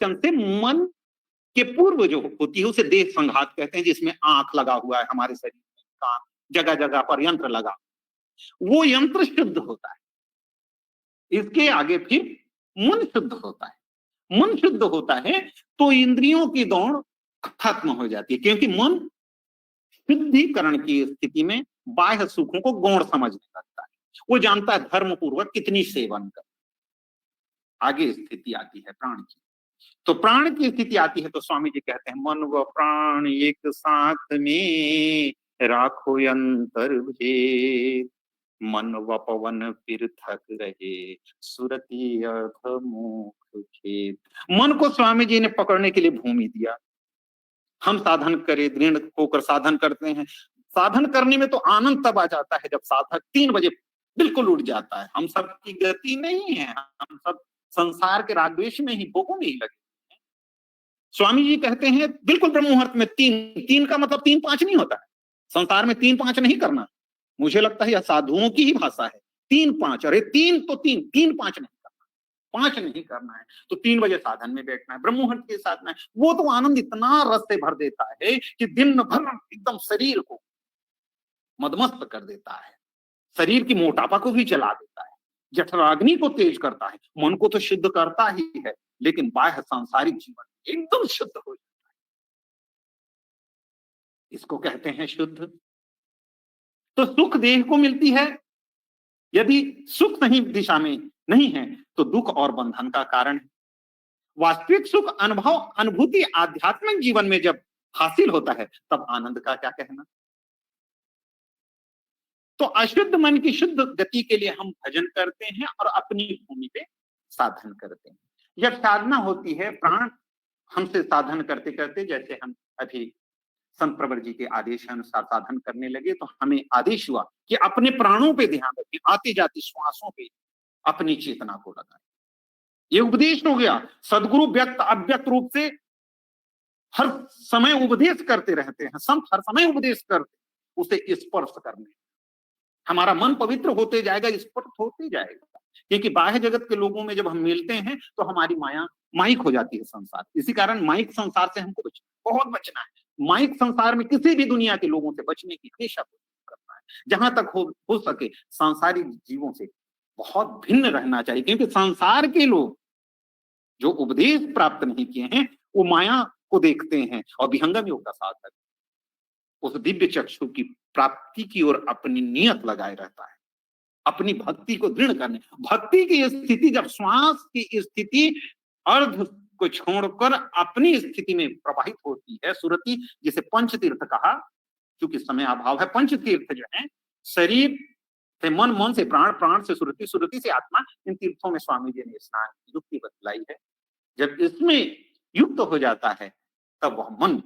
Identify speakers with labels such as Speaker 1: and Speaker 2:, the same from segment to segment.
Speaker 1: चंद से मन के पूर्व जो होती है उसे देह संघात कहते हैं, जिसमें आंख लगा हुआ है हमारे शरीर में, कान, जगह जगह पर यंत्र लगा, वो यंत्र शुद्ध होता है। इसके आगे फिर मन शुद्ध होता है। मन शुद्ध होता है तो इंद्रियों की दौड़ खत्म हो जाती है, क्योंकि मन शुद्धिकरण की स्थिति में बाह्य सुखों को गौण समझने लगता है। वो जानता है धर्म पूर्वक कितनी सेवन कर। आगे स्थिति आती है प्राण की। तो प्राण की स्थिति आती है तो स्वामी जी कहते हैं, मन व प्राण एक साथ में राखो अंतर भेद, मन व पवन फिर थक रहे सुरति अधमुख खेद। मन को स्वामी जी ने पकड़ने के लिए भूमि दिया। हम साधन करें, दृढ़ होकर साधन करते हैं। साधन करने में तो आनंद तब आ जाता है जब साधक 3 बजे बिल्कुल उठ जाता है। हम सब की गति नहीं है, हम सब संसार के राग द्वेष में ही, भोगों में ही लगे। स्वामी जी कहते हैं बिल्कुल ब्रह्म मुहूर्त में 3 का मतलब 3-5 नहीं होता है। संसार में 3-5 नहीं करना। मुझे लगता है यह साधुओं की ही भाषा है। 3-5, अरे 3 तो 3-5 नहीं करना, 5 नहीं करना है। तो 3 बजे साधन में बैठना है, ब्रह्म मुहूर्त के साधना है। वो तो आनंद इतना रस से भर देता है कि दिन भर एकदम शरीर को मदमस्त कर देता है, शरीर की मोटापा को भी जला देता है, जठराग्नि को तेज करता है, मन को तो शुद्ध करता ही है, लेकिन बाह्य सांसारिक जीवन एकदम शुद्ध हो जाता है। इसको कहते हैं शुद्ध। तो सुख देह को मिलती है। यदि सुख सही दिशा में नहीं है तो दुख और बंधन का कारण है। वास्तविक सुख अनुभव अनुभूति आध्यात्मिक जीवन में जब हासिल होता है तब आनंद का क्या कहना। तो अशुद्ध मन की शुद्ध गति के लिए हम भजन करते हैं और अपनी भूमि पे साधन करते हैं। जब साधना होती है, प्राण हमसे साधन करते करते, जैसे हम अभी संत प्रवर जी के आदेश अनुसार साधन करने लगे, तो हमें आदेश हुआ कि अपने प्राणों पे ध्यान रखें, आती जाती श्वासों पे अपनी चेतना को लगाएं। ये उपदेश हो गया। सदगुरु व्यक्त अव्यक्त रूप से हर समय उपदेश करते रहते हैं। संत हर समय उपदेश करते, उसे स्पर्श करने, हमारा मन पवित्र होते जाएगा, स्पर्श होते जाएगा। क्योंकि बाह्य जगत के लोगों में जब हम मिलते हैं तो हमारी माया माइक हो जाती है संसार। इसी कारण माइक संसार से हमको बहुत बचना है। माइक संसार में किसी भी दुनिया के लोगों से बचने की हमेशा कोशिश करना है। जहां तक हो सके सांसारिक जीवों से बहुत भिन्न रहना चाहिए, क्योंकि संसार के लोग जो उपदेश प्राप्त नहीं किए हैं वो माया को देखते हैं और विहंगम योग का साधक उस दिव्य चक्षु की प्राप्ति की ओर अपनी नियत लगाए रहता है, अपनी भक्ति को दृढ़ करने। भक्ति की स्थिति जब श्वास की स्थिति अर्ध को छोड़कर अपनी स्थिति में प्रवाहित होती है, सुरति जिसे पंचतीर्थ कहा, क्योंकि समय अभाव है। पंचतीर्थ जो है शरीर से मन, मन से प्राण, प्राण से सुरति, सुरति से आत्मा। इन तीर्थों में स्वामी जी ने स्नान की युक्ति बतलाई है। जब इसमें युक्त हो जाता है तब वह मन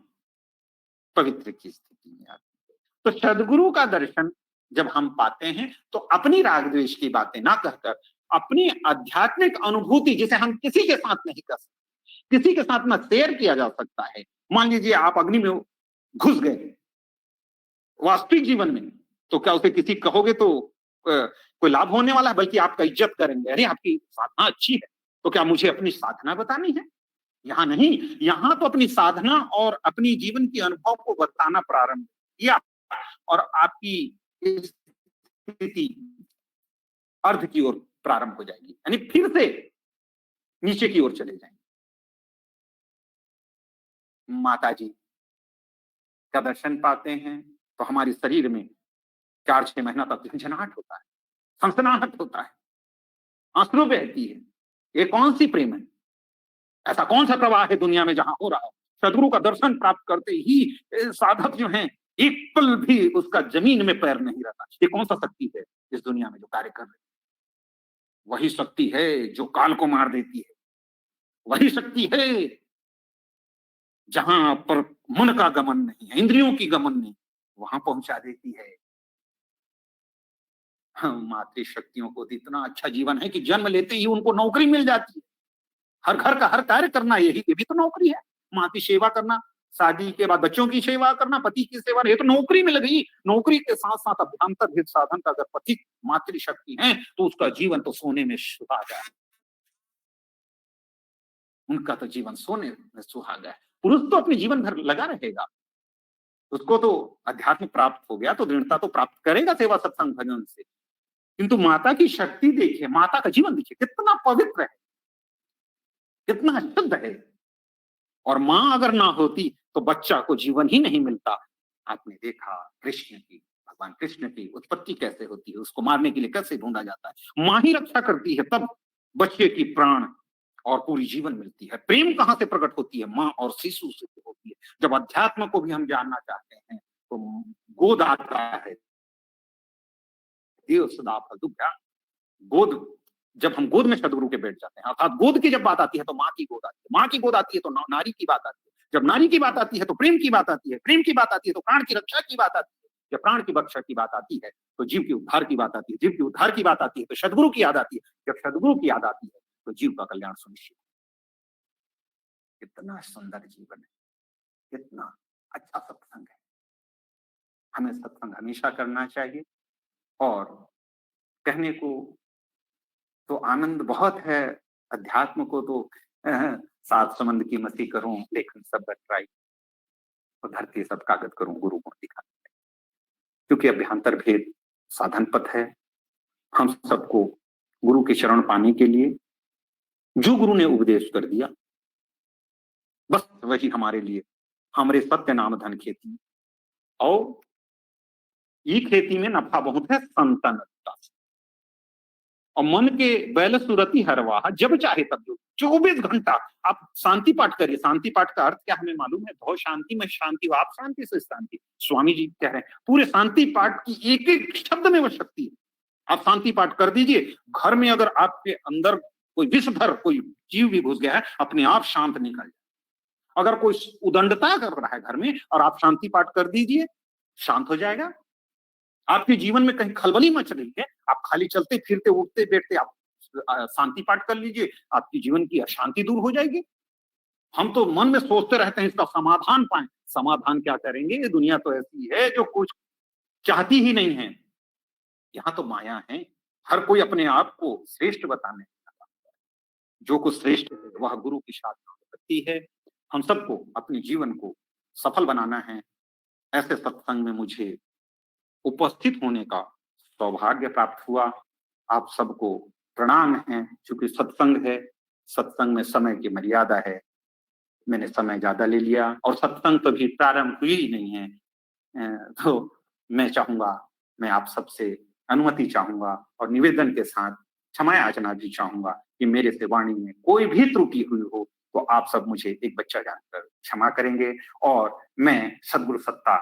Speaker 1: पवित्र की स्थिति में आती है। तो सदगुरु का दर्शन जब हम पाते हैं तो अपनी राग द्वेष की बातें ना कहकर अपनी आध्यात्मिक अनुभूति, जिसे हम किसी के साथ नहीं कर सकते, किसी के साथ ना शेयर किया जा सकता है। मान लीजिए आप अग्नि में घुस गए वास्तविक जीवन में, तो क्या उसे किसी कहोगे तो कोई लाभ होने वाला है? बल्कि आपका इज्जत करेंगे, अरे आपकी साधना अच्छी है। तो क्या मुझे अपनी साधना बतानी है? यहाँ नहीं, यहाँ तो अपनी साधना और अपनी जीवन की अनुभव को बताना प्रारंभ किया और आपकी स्थिति अर्ध की ओर प्रारंभ हो जाएगी, यानी फिर से नीचे की ओर चले जाएंगे। माता जी का दर्शन पाते हैं तो हमारे शरीर में 4-6 महीना तक झंझनाहट होता है, सनसनाहट होता है, आंसू बहती है। ये कौन सी प्रेम है? ऐसा कौन सा प्रवाह है दुनिया में जहां हो रहा है? सदगुरु का दर्शन प्राप्त करते ही साधक जो हैं एक पल भी उसका जमीन में पैर नहीं रहता। ये कौन सा शक्ति है इस दुनिया में जो कार्य कर रही है? वही शक्ति है जो काल को मार देती है, वही शक्ति है जहां पर मन का गमन नहीं है, इंद्रियों की गमन नहीं, वहां पहुंचा देती है। मातृ शक्तियों को इतना अच्छा जीवन है कि जन्म लेते ही उनको नौकरी मिल जाती है। हर घर का हर कार्य करना, ये भी तो नौकरी है। माँ की सेवा करना, शादी के बाद बच्चों की सेवा करना, पति की सेवा, ये तो नौकरी मिल गई। नौकरी के साथ साथ अभ्यंतर हित साधन का अगर पति मातृशक्ति है तो उसका जीवन तो सोने में सुहा जाए। उनका तो जीवन सोने में सुहागा है। पुरुष तो अपने जीवन भर लगा रहेगा, उसको तो अध्यात्म प्राप्त हो गया तो दृढ़ता तो प्राप्त करेगा सेवा सत्संग भजन से। किंतु माता की शक्ति देखिए, माता का जीवन देखिए कितना पवित्र है, कितना शुद्ध है। और मां अगर ना होती तो बच्चा को जीवन ही नहीं मिलता। आपने देखा कृष्ण की, भगवान कृष्ण की उत्पत्ति कैसे होती है, उसको मारने के लिए कैसे ढूंढा जाता है, मां ही रक्षा करती है, तब बच्चे की प्राण और पूरी जीवन मिलती है। प्रेम कहां से प्रकट होती है, मां और शिशु से होती है। जब अध्यात्म को भी हम जानना चाहते हैं तो गोद आता है, देव सदा फलदुभ्या। गोद, जब हम गोद में सदगुरु के बैठ जाते हैं, अर्थात गोद की जब बात आती है तो माँ की गोद आती है, माँ की गोद आती है तो नारी की बात आती है, जब नारी की बात आती है तो प्रेम की बात आती है, प्रेम की बात आती है तो प्राण की रक्षा की बात आती है, जब प्राण की रक्षा की बात आती है तो जीव के उद्धार की बात आती है, जीव के उद्धार की बात आती है तो सदगुरु की याद आती है, जब सदगुरु की याद आती है तो जीव का कल्याण सुनिश्चित। कितना सुंदर जीवन है, कितना अच्छा सत्संग है। हमें सत्संग हमेशा करना चाहिए। और कहने को तो आनंद बहुत है, अध्यात्म को तो सात समंद की मस्ती करूं लेकिन सब बटराई, तो धरती सब कागज करूं गुरु गुण दिखा। क्योंकि अभ्यंतर भेद साधन पथ है। हम सबको गुरु के शरण पाने के लिए जो गुरु ने उपदेश कर दिया बस वही हमारे लिए, हमारे सत्य नाम धन खेती। और ये खेती में नफा बहुत है संतन, और मन के बैल सुरति हरवाहा, जब चाहे तब जो 24 घंटा आप शांति पाठ करिए। शांति पाठ का अर्थ क्या हमें मालूम है, बहुत शांति में शांति हो, आप शांति से शांति। स्वामी जी कह रहे हैं पूरे शांति पाठ की एक एक शब्द में वो शक्ति है। आप शांति पाठ कर दीजिए, घर में अगर आपके अंदर कोई विषधर कोई जीव भी घुस गया है अपने आप शांत निकल जाए। अगर कोई उदंडता कर रहा है घर में और आप शांति पाठ कर दीजिए, शांत हो जाएगा। आपके जीवन में कहीं खलबली मच रही है, आप खाली चलते फिरते उठते बैठते आप शांति पाठ कर लीजिए, आपकी जीवन की अशांति दूर हो जाएगी। हम तो मन में सोचते रहते हैं इसका समाधान पाएं। समाधान क्या करेंगे, ये दुनिया तो ऐसी है जो कुछ चाहती ही नहीं है। यहाँ तो माया है, हर कोई अपने आप को श्रेष्ठ बताने लगा। जो कुछ श्रेष्ठ है वह गुरु की साधना करती है। हम सबको अपने जीवन को सफल बनाना है। ऐसे सत्संग में मुझे उपस्थित होने का सौभाग्य प्राप्त हुआ। आप सबको प्रणाम है। चूंकि सत्संग है, सत्संग में समय की मर्यादा है, मैंने समय ज्यादा ले लिया और सत्संग तो भी प्रारंभ हुई ही नहीं है। तो मैं चाहूंगा, मैं आप सबसे अनुमति चाहूंगा और निवेदन के साथ क्षमा याचना भी चाहूंगा कि मेरे से वाणी में कोई भी त्रुटि हुई हो तो आप सब मुझे एक बच्चा जानकर क्षमा करेंगे। और मैं सद्गुरु सत्ता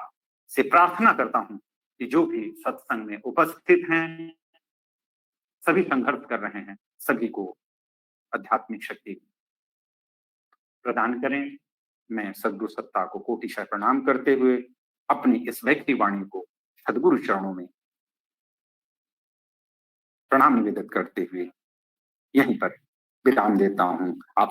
Speaker 1: से प्रार्थना करता हूं कि जो भी सत्संग में उपस्थित हैं, सभी संघर्ष कर रहे हैं, सभी को आध्यात्मिक शक्ति प्रदान करें। मैं सद्गुरु सत्ता को कोटिशः प्रणाम करते हुए अपनी इस व्यक्ति वाणी को सद्गुरु चरणों में प्रणाम निवेदित करते हुए यहीं पर विराम देता हूं। आप सब